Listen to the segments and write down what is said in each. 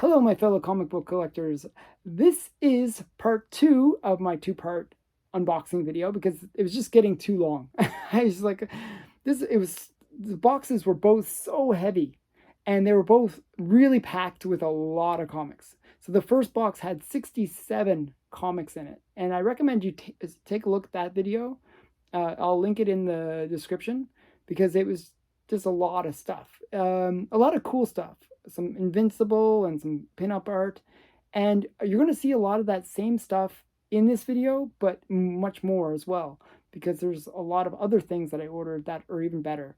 Hello, my fellow comic book collectors. This is part 2 of my 2-part unboxing video because it was just getting too long. I was like, the boxes were both so heavy and they were both really packed with a lot of comics. So the first box had 67 comics in it, and I recommend you take a look at that video. I'll link it in the description because it was just a lot of stuff, a lot of cool stuff, some Invincible and some pinup art, and you're going to see a lot of that same stuff in this video, but much more as well, because there's a lot of other things that I ordered that are even better.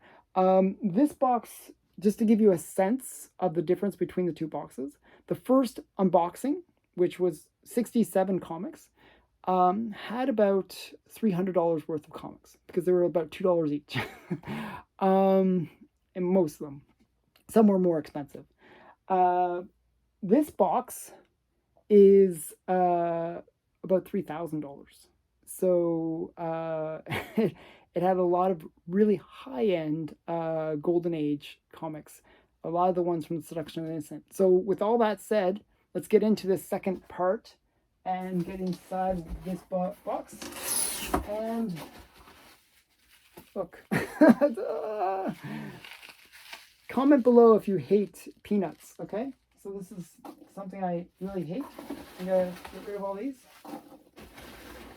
This box, just to give you a sense of the difference between the two boxes, the first unboxing, which was 67 comics, had about $300 worth of comics because they were about $2 each. And most of them. Some were more expensive. This box is about $3,000. So it had a lot of really high-end Golden Age comics. A lot of the ones from the Seduction of the Innocent. So with all that said, let's get into this second part and get inside this box. And look. Comment below if you hate peanuts, okay? So this is something I really hate. I'm gonna get rid of all these.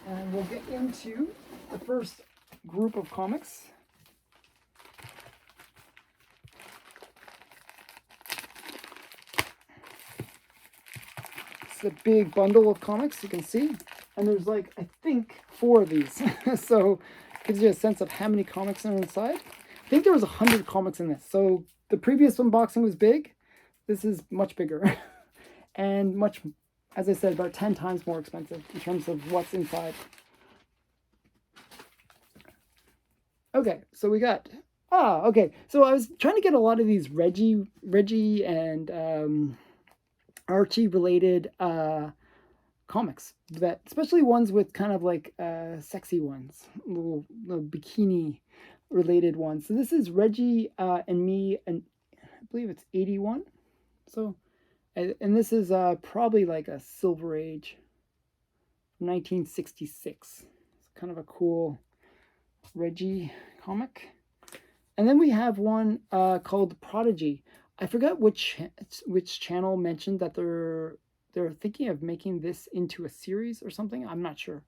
And we'll get into the first group of comics. It's a big bundle of comics, you can see. And there's like, I think, 4 of these. So it gives you a sense of how many comics are inside. I think there was 100 comics in this. So the previous unboxing was big. This is much bigger. And much, as I said, about 10 times more expensive in terms of what's inside. Okay, so we got... okay. So I was trying to get a lot of these Reggie and Archie-related comics, that especially ones with kind of like sexy ones, little bikini related ones. So this is Reggie and Me, and I believe it's 81. So, and this is probably like a Silver Age, 1966. It's kind of a cool Reggie comic. And then we have one called Prodigy. I forgot which channel mentioned that they're thinking of making this into a series or something. I'm not sure.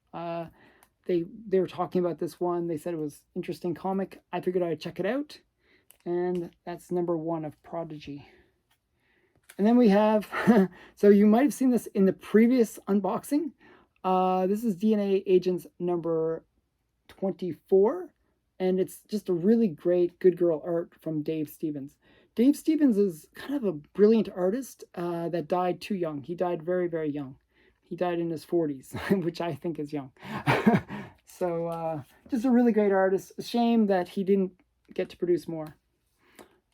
They were talking about this one. They said it was interesting comic. I figured I'd check it out. And that's number 1 of Prodigy. And then we have, so you might have seen this in the previous unboxing. This is DNA Agents number 24. And it's just a really great Good Girl art from Dave Stevens. Dave Stevens is kind of a brilliant artist that died too young. He died very, very young. He died in his 40s, which I think is young. So just a really great artist. A shame that he didn't get to produce more.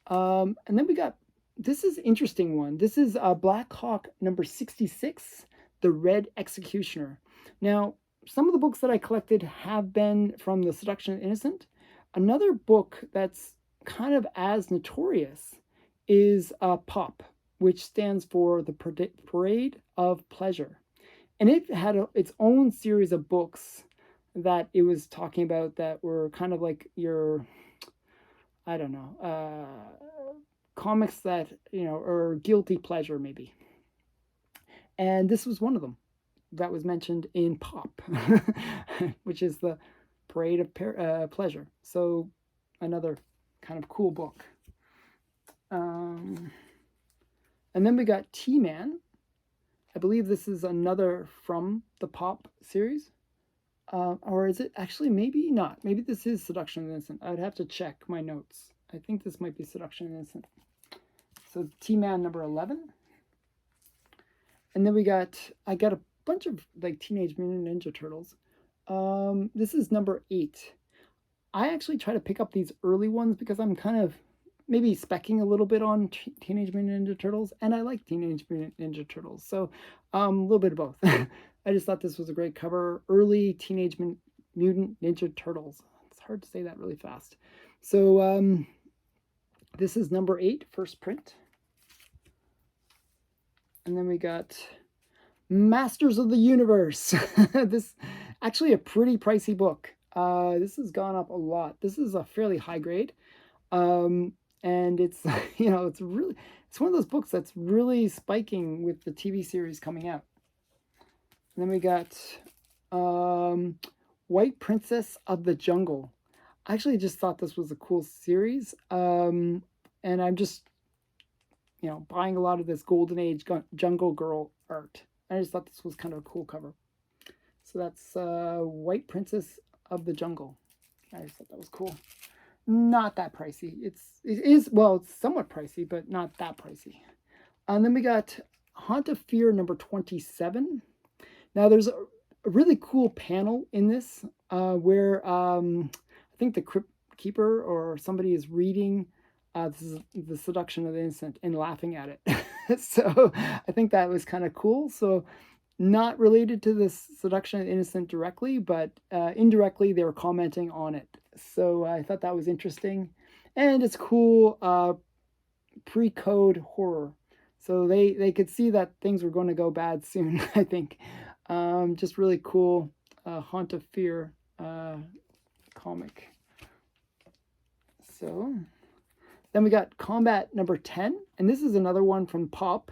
And then we got, this is an interesting one. This is Black Hawk number 66, The Red Executioner. Now, some of the books that I collected have been from the Seduction of the Innocent. Another book that's kind of as notorious is POP, which stands for the Parade of Pleasure. And it had its own series of books that it was talking about that were kind of like your, I don't know, comics that, you know, are guilty pleasure maybe. And this was one of them that was mentioned in POP, which is the Parade of Pleasure. So another kind of cool book. And then we got T-Man. I believe this is another from the POP series. Or is it actually, maybe not. Maybe this is Seduction of the Innocent. I'd have to check my notes. I think this might be Seduction of the Innocent. So T-Man number 11. And then I got a bunch of like Teenage Mutant Ninja Turtles. This is number 8. I actually try to pick up these early ones because I'm kind of maybe specking a little bit on Teenage Mutant Ninja Turtles, and I like Teenage Mutant Ninja Turtles, so a little bit of both. I just thought this was a great cover. Early Teenage Mutant Ninja Turtles. It's hard to say that really fast. So this is number 8, first print. And then we got Masters of the Universe. This actually a pretty pricey book. This has gone up a lot. This is a fairly high grade. And it's it's one of those books that's really spiking with the TV series coming out. And then we got White Princess of the Jungle. I actually just thought this was a cool series. And I'm just buying a lot of this Golden Age Jungle Girl art. I just thought this was kind of a cool cover. So that's White Princess of the Jungle. I just thought that was cool. Not that pricey. It is it's somewhat pricey, but not that pricey. And then we got Haunt of Fear number 27. Now there's a really cool panel in this where I think the Crypt Keeper or somebody is reading this is The Seduction of the Innocent and laughing at it. So I think that was kind of cool. So not related to the Seduction of the Innocent directly, but indirectly they were commenting on it. So I thought that was interesting. And it's cool pre-code horror. So they could see that things were going to go bad soon, I think. Just really cool Haunt of Fear comic. So then we got Combat number 10. And this is another one from Pop.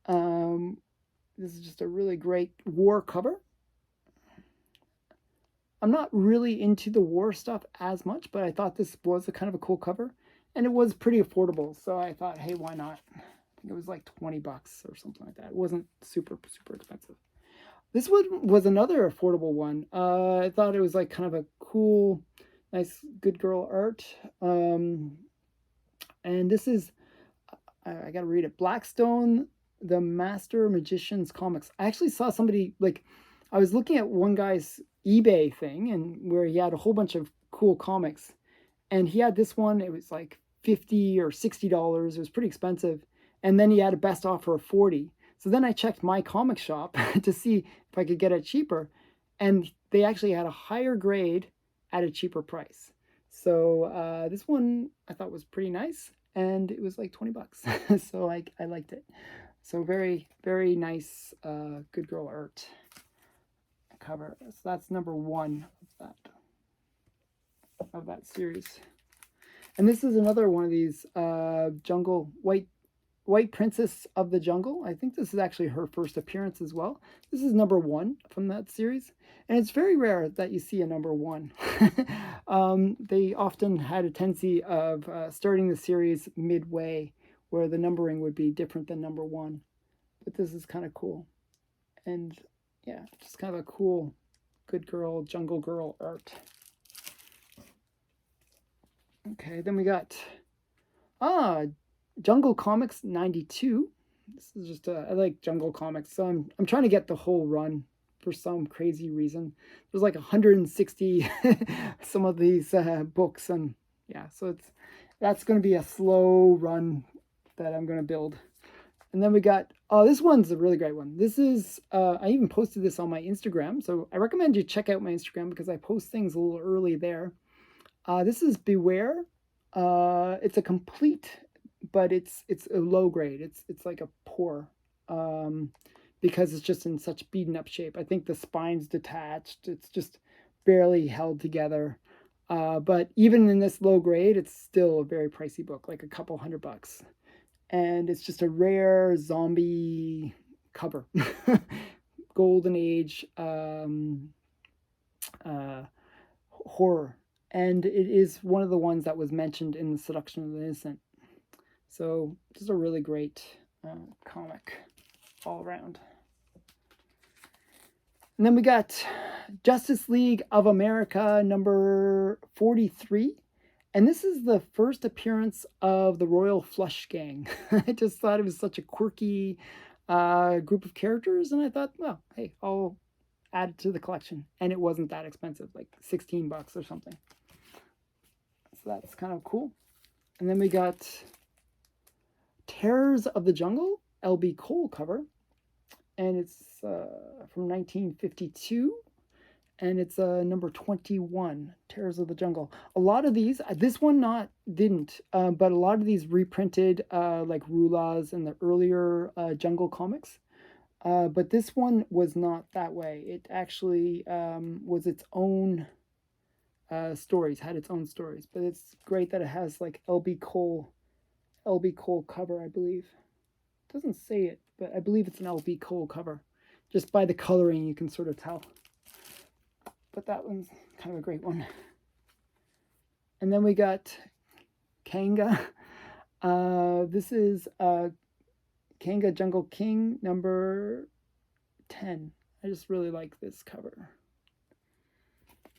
This is just a really great war cover. I'm not really into the war stuff as much, but I thought this was a kind of a cool cover. And it was pretty affordable. So I thought, hey, why not? I think it was like 20 bucks or something like that. It wasn't super, super expensive. This one was another affordable one. I thought it was like kind of a cool, nice, good girl art. And this is, I got to read it. Blackstone, the Master Magician's Comics. I actually saw somebody, I was looking at one guy's eBay thing and where he had a whole bunch of cool comics. And he had this one, it was like $50 or $60. It was pretty expensive. And then he had a best offer of $40. So then I checked my comic shop to see if I could get it cheaper. And they actually had a higher grade at a cheaper price. So this one I thought was pretty nice. And it was like 20 bucks. So I liked it. So very, very nice good girl art cover. So that's number 1 of that series. And this is another one of these jungle White Princess of the Jungle. I think this is actually her first appearance as well. This is number 1 from that series. And it's very rare that you see a number 1. They often had a tendency of starting the series midway where the numbering would be different than number 1. But this is kind of cool. And yeah, just kind of a cool good girl, jungle girl art. Okay, then we got Jungle Comics 92. This is just I like Jungle Comics, so I'm trying to get the whole run for some crazy reason. There's like 160 some of these books, and yeah, so that's going to be a slow run that I'm going to build. And then we got this one's a really great one. This is I even posted this on my Instagram, so I recommend you check out my Instagram because I post things a little early there. This is Beware. It's a complete, but it's a low grade. It's like a poor because it's just in such beaten up shape. I think the spine's detached. It's just barely held together. But even in this low grade, it's still a very pricey book, like a couple $100. And it's just a rare zombie cover. Golden Age horror. And it is one of the ones that was mentioned in The Seduction of the Innocent. So just a really great comic all around. And then we got Justice League of America number 43. And this is the first appearance of the Royal Flush Gang. I just thought it was such a quirky group of characters. And I thought, well, hey, I'll add it to the collection. And it wasn't that expensive, like $16 or something. So that's kind of cool. And then we got Terrors of the Jungle, L.B. Cole cover. And it's from 1952. and it's number 21, Terrors of the Jungle. A lot of these, this one didn't, but a lot of these reprinted like Rulas and the earlier Jungle comics. But this one was not that way. It actually was its own stories, had its own stories. But it's great that it has like LB Cole cover, I believe. It doesn't say it, but I believe it's an LB Cole cover. Just by the coloring, you can sort of tell. But that one's kind of a great one. And then we got Kanga. This is Kanga Jungle King number 10. I just really like this cover.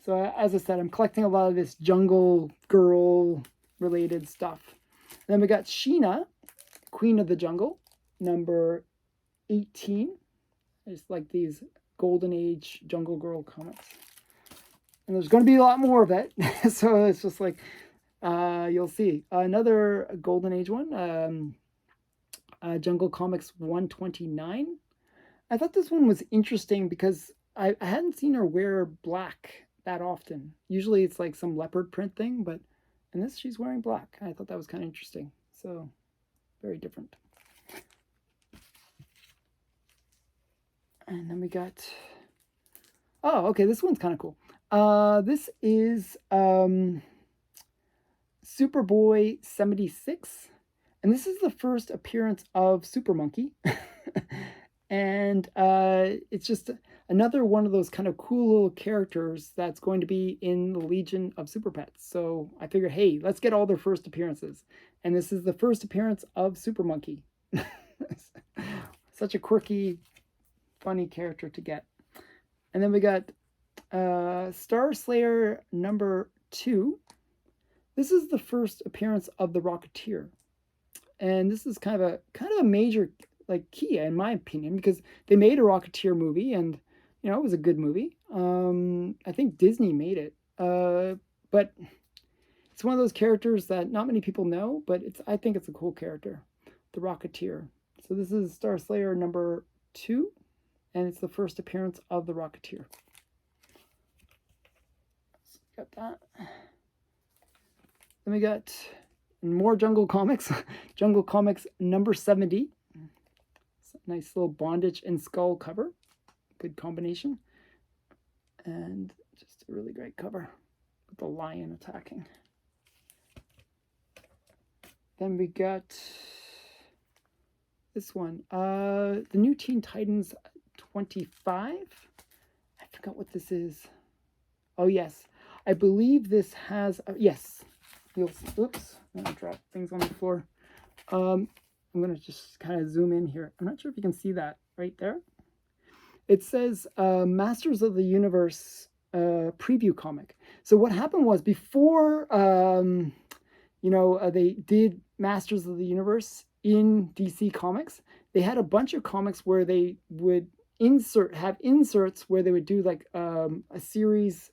So as I said, I'm collecting a lot of this jungle girl related stuff. And then we got Sheena, Queen of the Jungle, number 18. I just like these Golden Age Jungle Girl comics. And there's going to be a lot more of it. So it's just like, you'll see. Another Golden Age one, Jungle Comics 129. I thought this one was interesting because I hadn't seen her wear black that often. Usually it's like some leopard print thing, but in this she's wearing black. I thought that was kind of interesting. So, very different. And then we got... Oh, okay, this one's kind of cool. This is Superboy 76. And this is the first appearance of Super Monkey. And it's just another one of those kind of cool little characters that's going to be in the Legion of Super Pets. So I figured, hey, let's get all their first appearances. And this is the first appearance of Super Monkey. Such a quirky, funny character to get. And then we got Star Slayer number 2. This is the first appearance of the Rocketeer. And this is kind of a major like key in my opinion, because they made a Rocketeer movie and you know it was a good movie. I think Disney made it. But it's one of those characters that not many people know, but I think it's a cool character, the Rocketeer. So this is Star Slayer number 2, and it's the first appearance of the Rocketeer. So got that. Then we got more Jungle Comics. Jungle Comics number 70. Nice little bondage and skull cover. Good combination. And just a really great cover with the lion attacking. Then we got this one. The new Teen Titans 25. I forgot what this is. Oh, yes. I believe this has... yes. You'll see. Oops. I'm going to drop things on the floor. I'm going to just kind of zoom in here. I'm not sure if you can see that right there. It says Masters of the Universe preview comic. So what happened was before, they did Masters of the Universe in DC Comics, they had a bunch of comics where they would have inserts where they would do like a series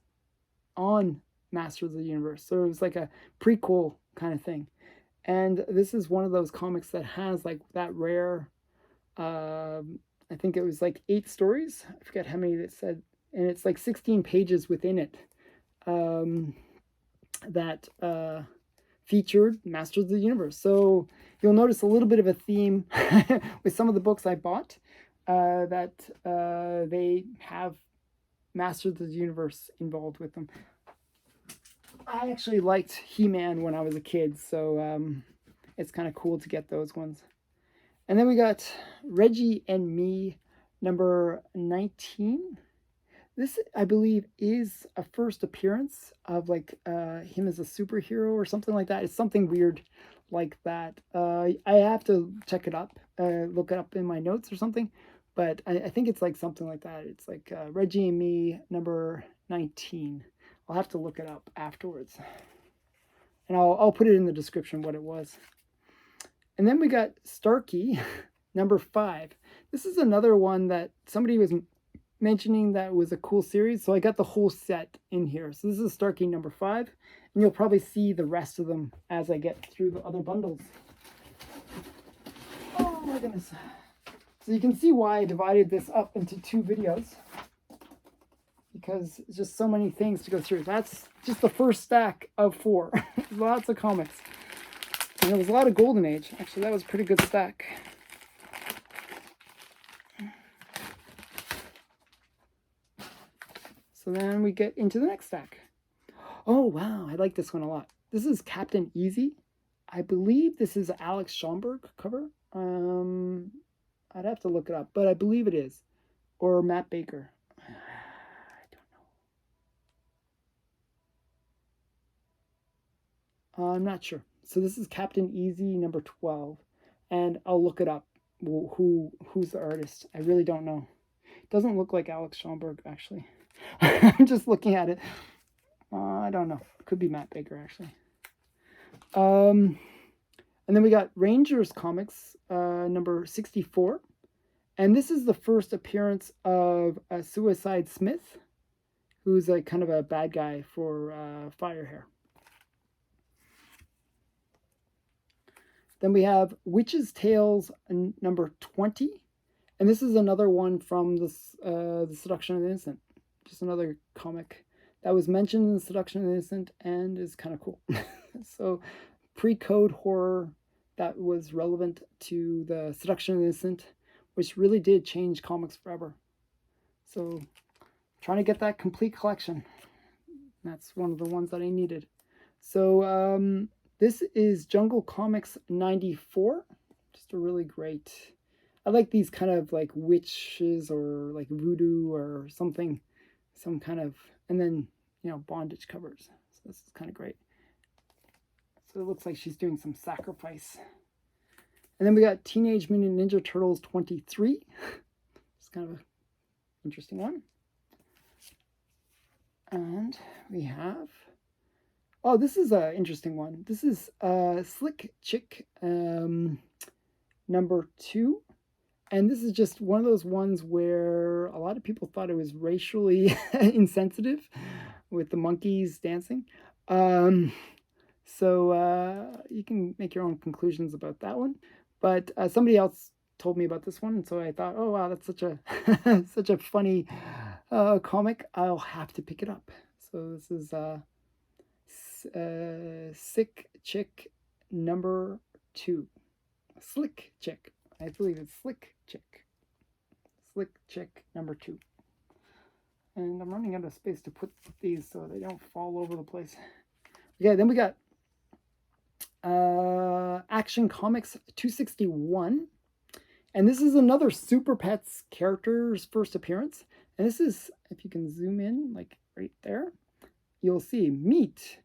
on Masters of the Universe. So it was like a prequel kind of thing. And this is one of those comics that has like that rare, I think it was like 8 stories. I forget how many it said. And it's like 16 pages within it that featured Masters of the Universe. So you'll notice a little bit of a theme with some of the books I bought that they have Masters of the Universe involved with them. I actually liked He-Man when I was a kid, so it's kind of cool to get those ones. And then we got Reggie and Me, number 19. This, I believe, is a first appearance of like him as a superhero or something like that. It's something weird like that. I have to check it up, look it up in my notes or something. But I think it's like something like that. It's like Reggie and Me, number 19. I'll have to look it up afterwards. And I'll put it in the description what it was. And then we got Starkey, number 5. This is another one that somebody was mentioning that was a cool series. So I got the whole set in here. So this is Starkey number 5. And you'll probably see the rest of them as I get through the other bundles. Oh my goodness. So you can see why I divided this up into 2 videos. because it's just so many things to go through. That's just the first stack of 4. Lots of comics. And there was a lot of Golden Age. Actually, that was a pretty good stack. So then we get into the next stack. Oh, wow. I like this one a lot. This is Captain Easy. I believe this is Alex Schomburg cover. I'd have to look it up, but I believe it is. Or Matt Baker. I don't know. I'm not sure. So this is Captain Easy number 12. And I'll look it up. Who's the artist? I really don't know. It doesn't look like Alex Schomburg, actually. I'm just looking at it. I don't know. Could be Matt Baker, actually. And then we got Rangers Comics, number 64. And this is the first appearance of Suicide Smith, who's like kind of a bad guy for Firehair. Then we have Witch's Tales number 20. And this is another one from this, The Seduction of the Innocent. Just another comic that was mentioned in The Seduction of the Innocent and is kind of cool. So pre-code horror that was relevant to The Seduction of the Innocent, which really did change comics forever. So trying to get that complete collection. That's one of the ones that I needed. So this is Jungle Comics 94. Just a really great... I like these kind of like witches or like voodoo or something. Some kind of... And then, you know, bondage covers. So this is kind of great. So it looks like she's doing some sacrifice. And then we got Teenage Mutant Ninja Turtles 23. It's kind of an interesting one. And we have... Oh, this is an interesting one. This is Slick Chick number 2. And this is just one of those ones where a lot of people thought it was racially insensitive with the monkeys dancing. So you can make your own conclusions about that one. But somebody else told me about this one, and so I thought, oh wow, that's such a such a funny comic. I'll have to pick it up. So this is Sick Chick number 2. Slick Chick. I believe it's Slick Chick. Slick Chick number 2. And I'm running out of space to put these so they don't fall over the place. Okay, then we got Action Comics 261. And this is another Super Pets character's first appearance. And this is, if you can zoom in, like right there, you'll see Meet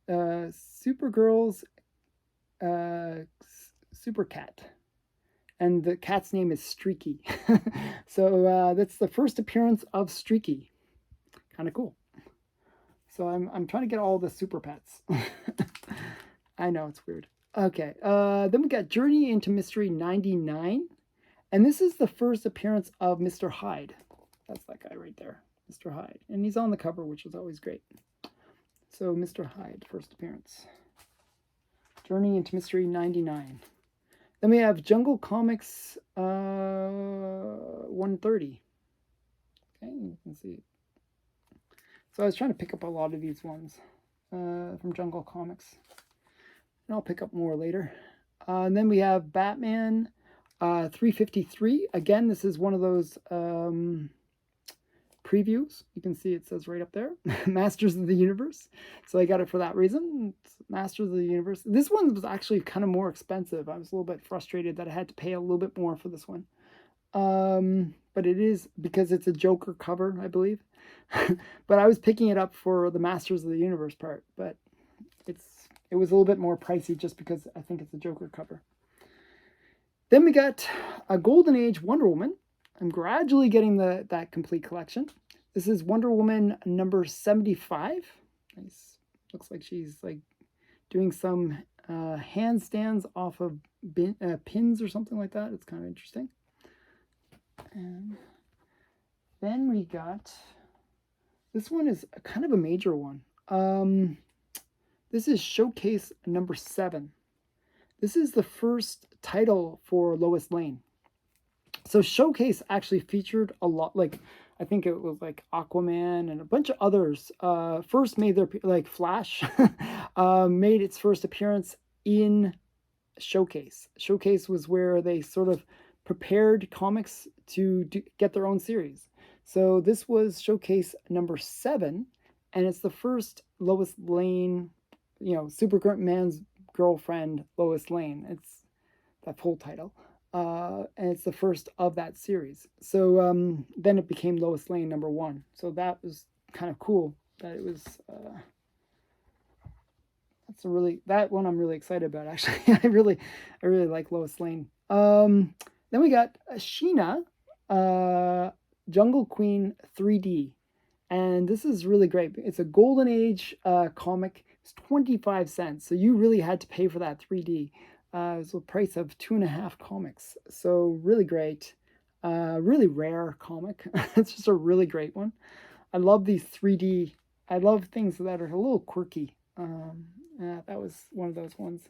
Supergirl's Super Cat. And the cat's name is Streaky. So that's the first appearance of Streaky. Kind of cool. So I'm trying to get all the Super Pets. I know, it's weird. Okay, then we got Journey into Mystery 99. And this is the first appearance of Mr. Hyde. That's that guy right there, Mr. Hyde. And he's on the cover, which is always great. So Mr. Hyde, first appearance. Journey into Mystery 99. Then we have Jungle Comics 130. Okay, you can see it. So I was trying to pick up a lot of these ones from Jungle Comics. And I'll pick up more later. And then we have Batman 353. Again, this is one of those previews. You can see it says right up there, Masters of the Universe. So I got it for that reason. It's Masters of the Universe. This one was actually kind of more expensive. I was a little bit frustrated that I had to pay a little bit more for this one. But it is because it's a Joker cover, I believe. But I was picking it up for the Masters of the Universe part, but it was a little bit more pricey just because I think it's a Joker cover. Then we got a Golden Age Wonder Woman. I'm gradually getting that complete collection. This is Wonder Woman number 75. Nice. Looks like she's like doing some handstands off of pins or something like that. It's kind of interesting. And then we got, this one is kind of a major one. This is Showcase number 7. This is the first title for Lois Lane. So Showcase actually featured a lot, like I think it was like Aquaman and a bunch of others. First made their like Flash made its first appearance in Showcase. Showcase was where they sort of prepared comics to get their own series. So this was Showcase number 7, and it's the first Lois Lane, Superman's girlfriend, Lois Lane. It's that full title. And it's the first of that series. So then it became Lois Lane number 1. So that was kind of cool that it was. That one I'm really excited about. Actually, I really like Lois Lane. Then we got Sheena, Jungle Queen 3D, and this is really great. It's a Golden Age comic. It's 25 cents, so you really had to pay for that 3D. It's a price of 2.5 comics, so really great. Really rare comic. It's just a really great one. I love these 3D. I love things that are a little quirky. That was one of those ones.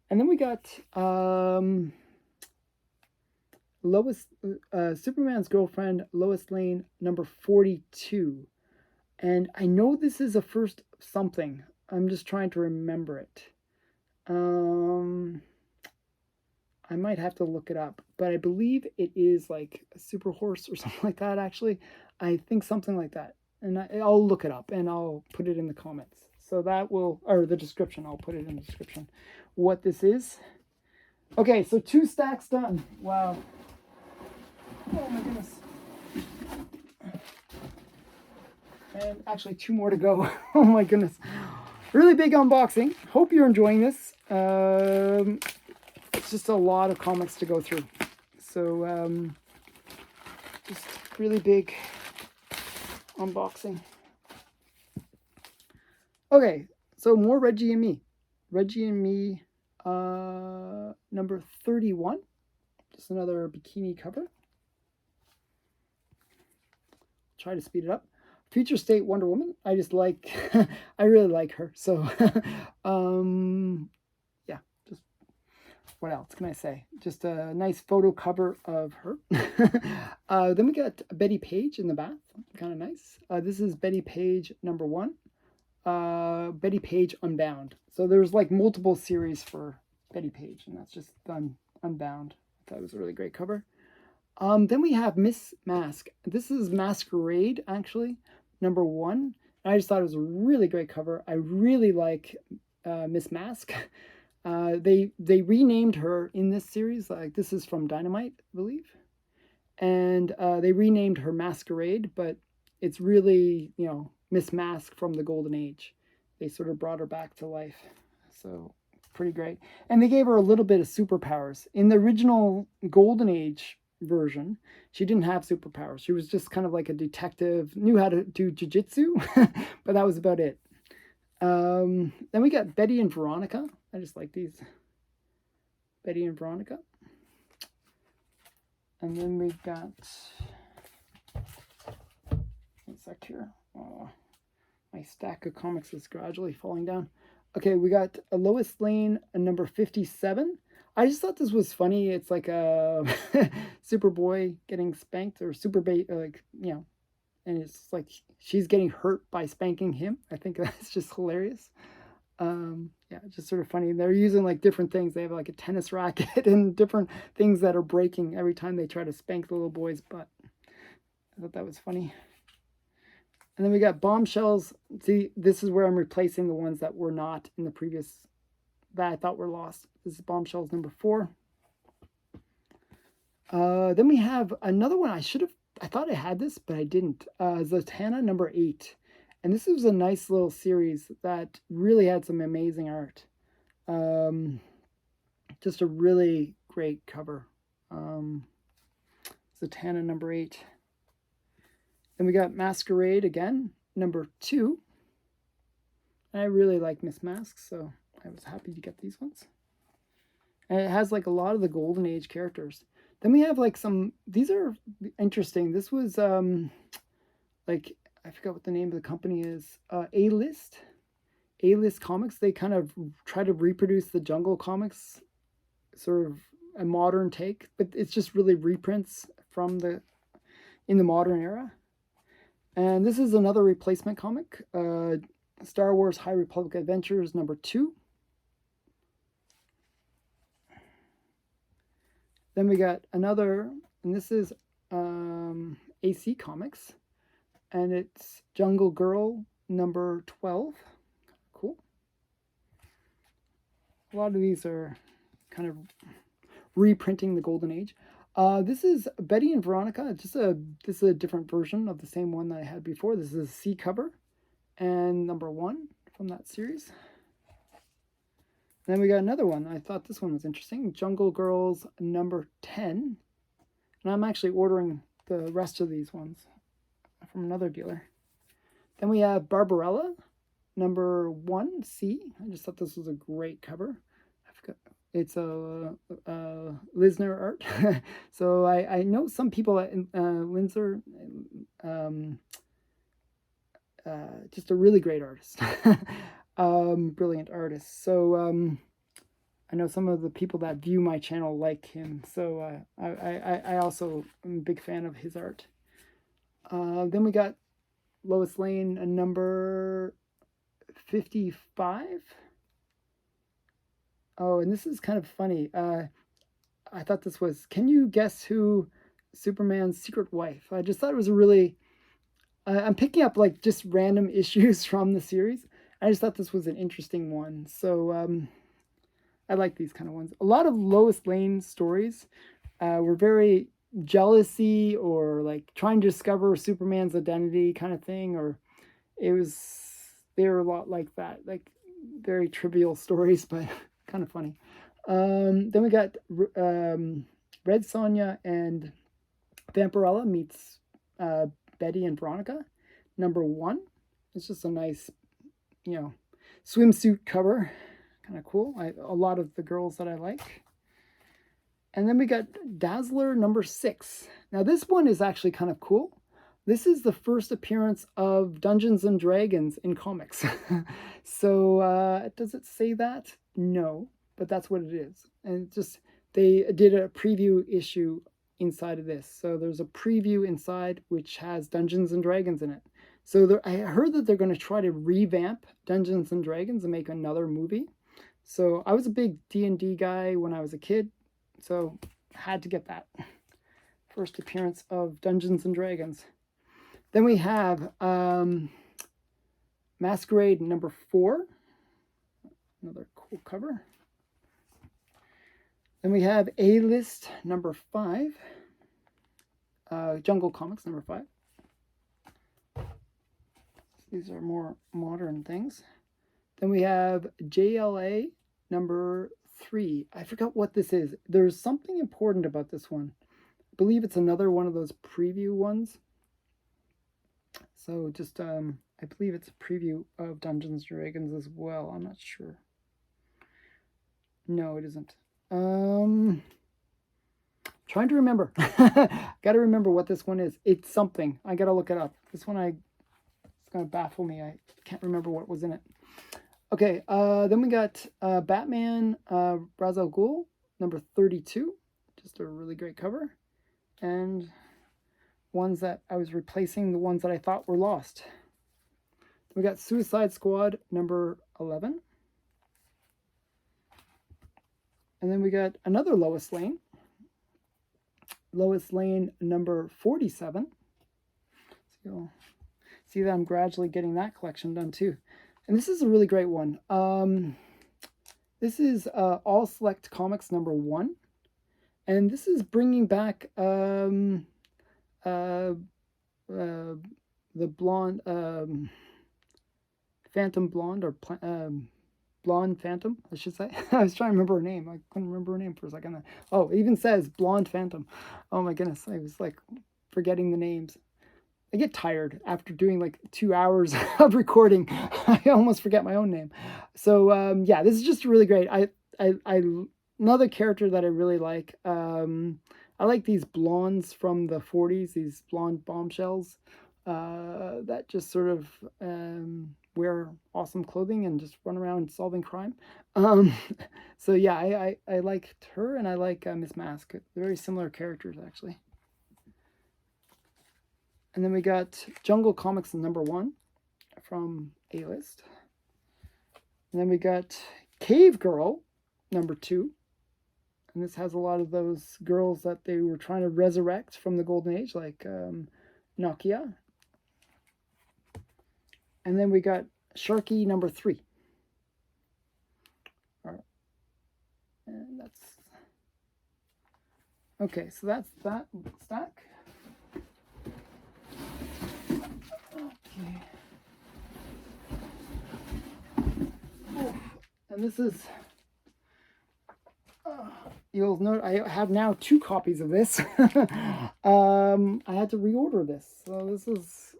And then we got Lois, Superman's girlfriend, Lois Lane, number 42. And I know this is a first something. I'm just trying to remember it. I might have to look it up, but I believe it is like a super horse or something like that, actually. I think something like that. And I'll look it up and I'll put it in the comments. So that will, or the description, I'll put it in the description, what this is. Okay, so 2 stacks done. Wow. Oh my goodness. And actually 2 more to go. Oh my goodness. Really big unboxing. Hope you're enjoying this. It's just a lot of comics to go through. So just really big unboxing. Okay, so more Reggie and Me. Reggie and Me, number 31. Just another bikini cover. Try to speed it up. Future State Wonder Woman. I just like, I really like her. So, yeah, just what else can I say? Just a nice photo cover of her. Then we got Betty Page in the bath. Kind of nice. This is Betty Page number 1. Betty Page Unbound. So there's like multiple series for Betty Page, and that's just done Unbound. I thought it was a really great cover. Then we have Miss Mask. This is Masquerade, actually, number 1. And I just thought it was a really great cover. I really like Miss Mask. They renamed her in this series. Like, this is from Dynamite, I believe. And they renamed her Masquerade, but it's really, Miss Mask from the Golden Age. They sort of brought her back to life. So pretty great. And they gave her a little bit of superpowers. In the original Golden Age version, she didn't have superpowers. She was just kind of like a detective, knew how to do jiu-jitsu, but that was about it. Then we got Betty and Veronica. I just like these. Betty and Veronica. And then we've got, one sec here. Oh, my stack of comics is gradually falling down. Okay, we got a Lois Lane, a number 57. I just thought this was funny. It's like a Superboy getting spanked, or and it's like she's getting hurt by spanking him. I think that's just hilarious. Yeah, just sort of funny. They're using like different things. They have like a tennis racket and different things that are breaking every time they try to spank the little boy's butt. I thought that was funny. And then we got Bombshells. See, this is where I'm replacing the ones that were not in the previous, that I thought were lost. This is Bombshells number 4. Then we have another one. I thought I had this, but I didn't. Zatanna number 8. And this was a nice little series that really had some amazing art. Just a really great cover. Zatanna number 8. Then we got Masquerade again, number 2. And I really like Miss Mask, so I was happy to get these ones. And it has like a lot of the Golden Age characters. Then we have like these are interesting. This was like, I forgot what the name of the company is. A-List Comics. They kind of try to reproduce the Jungle comics, sort of a modern take, but it's just really reprints from in the modern era. And this is another replacement comic, Star Wars High Republic Adventures #2. Then we got another, and this is AC Comics, and it's Jungle Girl #12. Cool. A lot of these are kind of reprinting the Golden Age. This is Betty and Veronica. This is a different version of the same one that I had before. This is a C cover and #1 from that series. Then we got another one. I thought this one was interesting. Jungle Girls #10. And I'm actually ordering the rest of these ones from another dealer. Then we have Barbarella #1C. I just thought this was a great cover. I forgot. It's a Lisner art. So I know some people at Linsner, just a really great artist. Brilliant artist. So I know some of the people that view my channel like him. So I also am a big fan of his art. Then we got Lois Lane, #55. Oh, and this is kind of funny. I thought this was, can you guess who Superman's secret wife? I just thought it was a really, I'm picking up like just random issues from the series. I just thought this was an interesting one. So I like these kind of ones. A lot of Lois Lane stories were very jealousy or like trying to discover Superman's identity kind of thing, or they were a lot like that, like very trivial stories, but kind of funny. Then we got Red Sonja and Vampirella meets Betty and Veronica, #1. It's just a nice, swimsuit cover, kind of cool. A lot of the girls that I like. And then we got Dazzler #6. Now this one is actually kind of cool. This is the first appearance of Dungeons and Dragons in comics. So does it say that? No, but that's what it is. And they did a preview issue inside of this. So there's a preview inside which has Dungeons and Dragons in it. So I heard that they're going to try to revamp Dungeons and Dragons and make another movie. So I was a big D&D guy when I was a kid, so I had to get that. First appearance of Dungeons and Dragons. Then we have Masquerade #4. Another cool cover. Then we have A-List #5. Jungle Comics #5. These are more modern things. Then we have JLA #3. I forgot what this is. There's something important about this one. I believe it's another one of those preview ones. So just, I believe it's a preview of Dungeons & Dragons as well. I'm not sure. No, it isn't. Trying to remember. Got to remember what this one is. It's something. I got to look it up. This one, it's going to baffle me. I can't remember what was in it. Okay, then we got Batman Ra's al Ghul #32. Just a really great cover. And ones that I was replacing the ones that I thought were lost. We got Suicide Squad #11. And then we got another Lois Lane. Lois Lane #47. So you'll see that I'm gradually getting that collection done too. And this is a really great one. This is All Select Comics #1. And this is bringing back the blonde, Phantom Blonde, or Blonde Phantom, I should say. I was trying to remember her name. I couldn't remember her name for a second. Oh, it even says Blonde Phantom. Oh my goodness, I was like forgetting the names. I get tired after doing like 2 hours of recording. I almost forget my own name. So yeah, this is just really great. Another character that I really like. I like these blondes from the 40s, these blonde bombshells that just sort of wear awesome clothing and just run around solving crime. So yeah, I liked her, and I like Miss Mask. Very similar characters, actually. And then we got Jungle Comics #1 from A-List. And then we got Cave Girl #2. And this has a lot of those girls that they were trying to resurrect from the Golden Age, like Nokia. And then we got Sharky #3. All right. And that's... Okay, so that's that stack. Okay. Oh, and this is... you'll note I have now 2 copies of this. I had to reorder this. So this is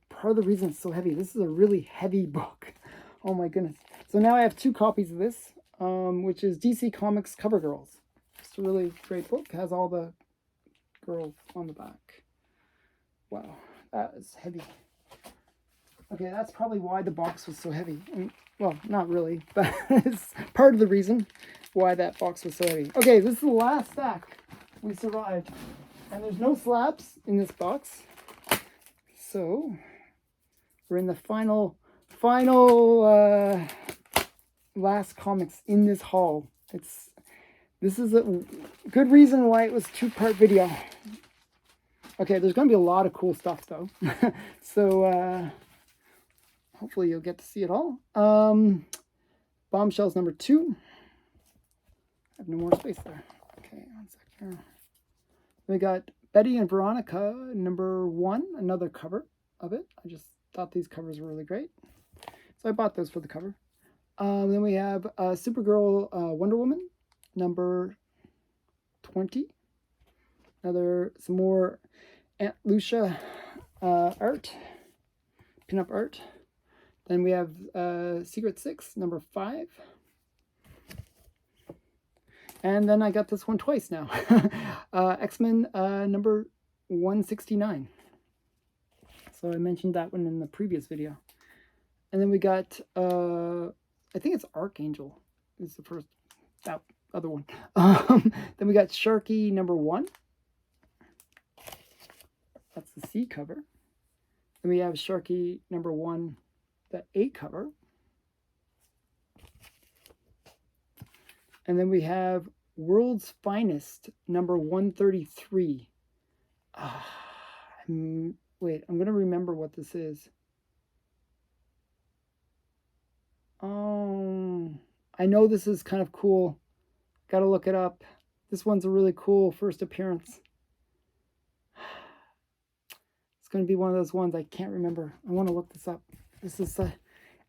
part of the reason it's so heavy. This is a really heavy book. Oh my goodness. So now I have 2 copies of this, which is DC Comics Cover Girls. It's a really great book. It has all the girls on the back. Wow, that is heavy. Okay, that's probably why the box was so heavy. Well, not really, but it's part of the reason why that box was so heavy. Okay, this is the last stack. We survived. And there's no slabs in this box. So, we're in the final last comics in this haul. This is a good reason why it was 2-part video. Okay, there's going to be a lot of cool stuff, though. So, hopefully you'll get to see it all. Bombshells #2. I have no more space there. Okay, 1 sec here. We got Betty and Veronica #1, another cover of it. I just thought these covers were really great. So I bought those for the cover. Then we have Supergirl Wonder Woman #20. Some more Aunt Lucia art, pinup art. Then we have Secret 6 #5. And then I got this one twice now. X-Men #169. So I mentioned that one in the previous video. And then we got, I think it's Archangel is the first, that other one. Then we got Sharky #1. That's the C cover. Then we have Sharky #1, the A cover. And then we have World's Finest #133. Wait, I'm going to remember what this is. I know this is kind of cool. Got to look it up. This one's a really cool first appearance. It's going to be one of those ones I can't remember. I want to look this up. This is,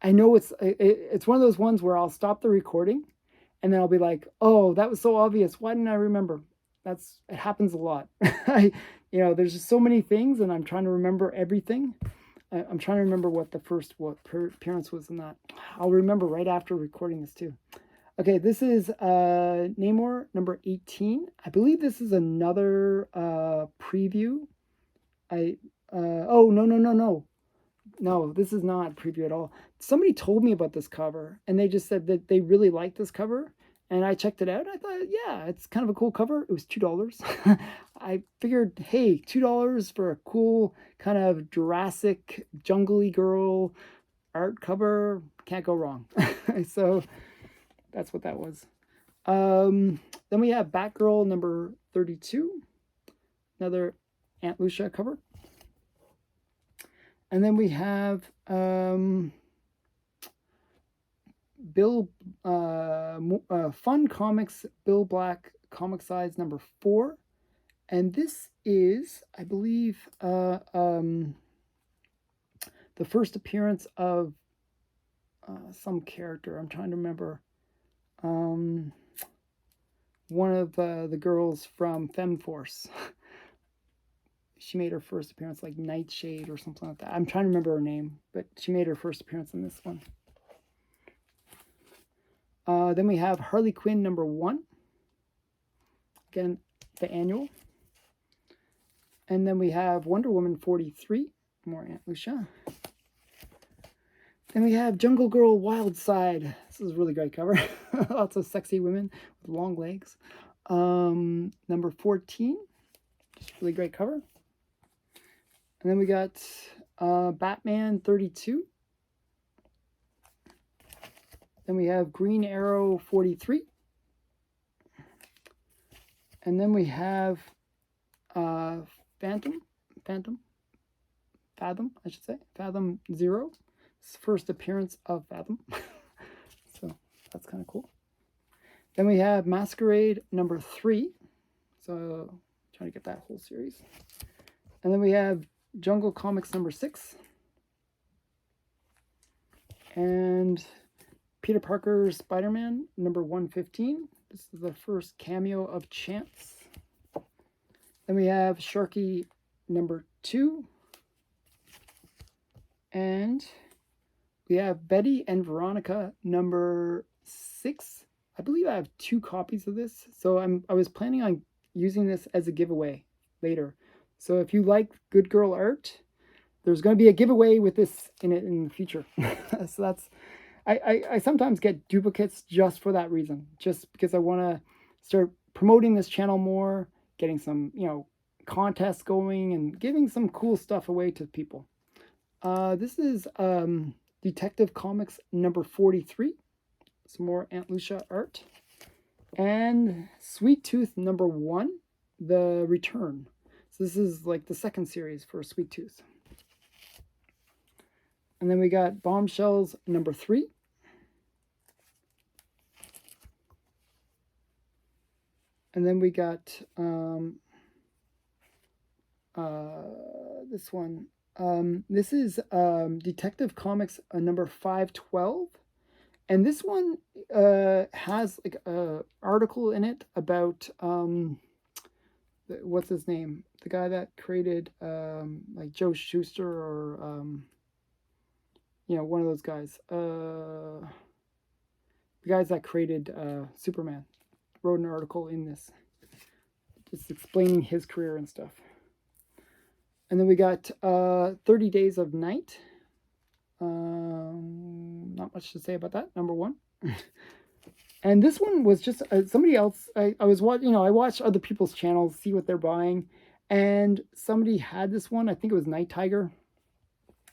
I know it's one of those ones where I'll stop the recording and then I'll be like, oh, that was so obvious. Why didn't I remember? It happens a lot. There's just so many things and I'm trying to remember everything. I'm trying to remember what the first appearance was in that. I'll remember right after recording this too. Okay, this is Namor #18. I believe this is another preview. Oh, no. No, this is not a preview at all. Somebody told me about this cover, and they just said that they really liked this cover, and I checked it out. I thought, yeah, it's kind of a cool cover. It was $2. I figured, hey, $2 for a cool kind of Jurassic jungly girl art cover, can't go wrong. So that's what that was. Then we have Batgirl #32, another Aunt Lucia cover. And then we have Fun Comics Bill Black comic size #4. And this is, I believe, the first appearance of some character. I'm trying to remember. One of the girls from FemForce. She made her first appearance, like Nightshade or something like that. I'm trying to remember her name, but she made her first appearance in this one. Then we have Harley Quinn #1. Again, the annual. And then we have Wonder Woman 43. More Aunt Lucia. Then we have Jungle Girl Wild Side. This is a really great cover. Lots of sexy women with long legs. #14. Just really great cover. And then we got Batman 32. Then we have Green Arrow 43. And then we have Fathom, I should say. Fathom 0. It's the first appearance of Fathom. So that's kind of cool. Then we have Masquerade number 3. So trying to get that whole series. And then we have Jungle Comics number 6. And Peter Parker's Spider-Man number 115. This is the first cameo of Chance. Then we have Sharky number 2. And we have Betty and Veronica number 6. I believe I have 2 copies of this. So I was planning on using this as a giveaway later. So if you like Good Girl art, there's going to be a giveaway with this in it in the future. So that's, I sometimes get duplicates just for that reason, just because I want to start promoting this channel more, getting some, contests going and giving some cool stuff away to people. This is Detective Comics number 43. Some more Aunt Lucia art. And Sweet Tooth number 1, The Return. So this is like the second series for Sweet Tooth. And then we got Bombshells number 3. And then we got this one. This is Detective Comics number 512. And this one has like a article in it about what's his name? The guy that created like Joe Shuster or one of those guys. The guys that created Superman wrote an article in this, just explaining his career and stuff. And then we got 30 Days of Night. Not much to say about that. Number 1. And this one was just somebody else. I was watching. I watch other people's channels, see what they're buying, and somebody had this one. I think it was Night Tiger,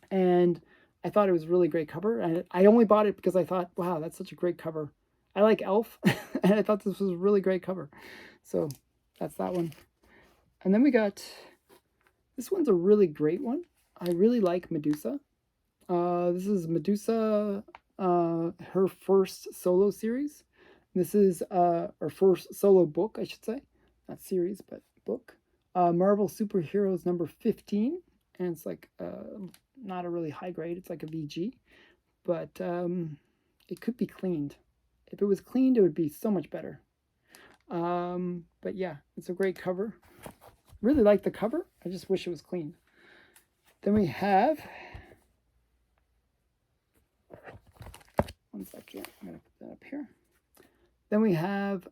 and I thought it was a really great cover. And I only bought it because I thought, wow, that's such a great cover. I like Elf, and I thought this was a really great cover. So that's that one. And then we got, this one's a really great one. I really like Medusa. This is Medusa, her first solo series. This is her first solo book, I should say. Not series, but book. Marvel Superheroes number 15. And it's like not a really high grade. It's like a VG. But it could be cleaned. If it was cleaned, it would be so much better. But yeah, it's a great cover. Really like the cover. I just wish it was clean. Then we have... One second. I'm going to put that up here. Then we have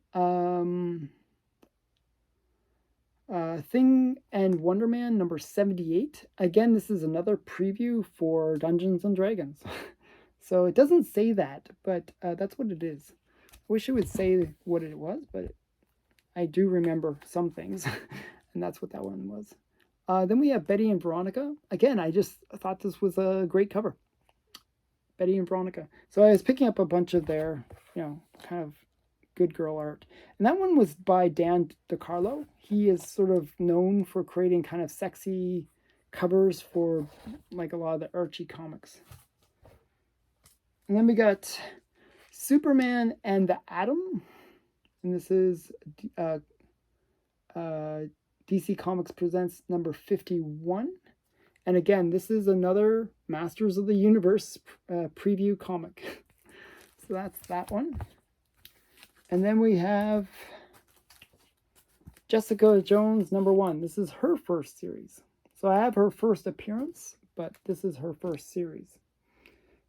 Thing and Wonder Man number 78. Again, this is another preview for Dungeons and Dragons. So it doesn't say that, but that's what it is. I wish it would say what it was, but I do remember some things. And that's what that one was. Then we have Betty and Veronica. Again, I just thought this was a great cover. Betty and Veronica. So I was picking up a bunch of their, kind of good girl art. And that one was by Dan DeCarlo. He is sort of known for creating kind of sexy covers for like a lot of the Archie comics. And then we got Superman and the Atom. And this is DC Comics Presents number 51. And again, this is another Masters of the Universe preview comic. So that's that one. And then we have Jessica Jones number 1. This is her first series. So I have her first appearance, but this is her first series.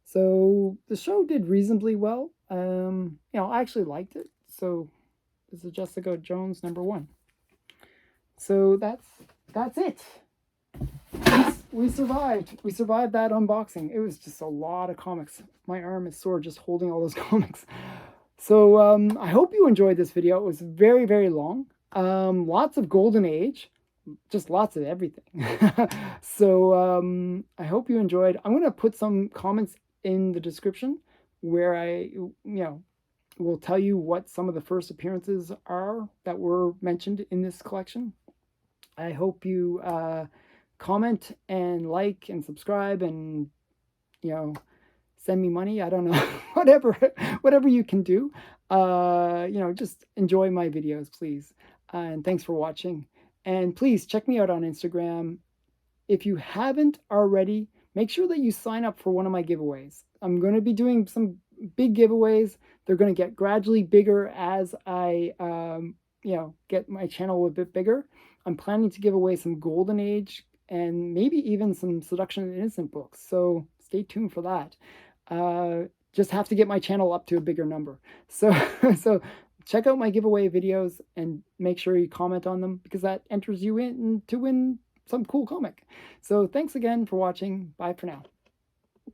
So the show did reasonably well. I actually liked it. So this is Jessica Jones number 1. So that's it. We survived. We survived that unboxing. It was just a lot of comics. My arm is sore just holding all those comics. So I hope you enjoyed this video. It was very, very long. Lots of Golden Age. just lots of everything. So I hope you enjoyed. I'm going to put some comments in the description where I, will tell you what some of the first appearances are that were mentioned in this collection. I hope you comment and like and subscribe and, send me money. I don't know, whatever you can do. Just enjoy my videos, please. And thanks for watching. And please check me out on Instagram. If you haven't already, make sure that you sign up for one of my giveaways. I'm going to be doing some big giveaways. They're going to get gradually bigger as I, get my channel a bit bigger. I'm planning to give away some Golden Age and maybe even some Seduction and Innocent books. So stay tuned for that. Just have to get my channel up to a bigger number. So, so check out my giveaway videos and make sure you comment on them, because that enters you in to win some cool comic. So thanks again for watching. Bye for now.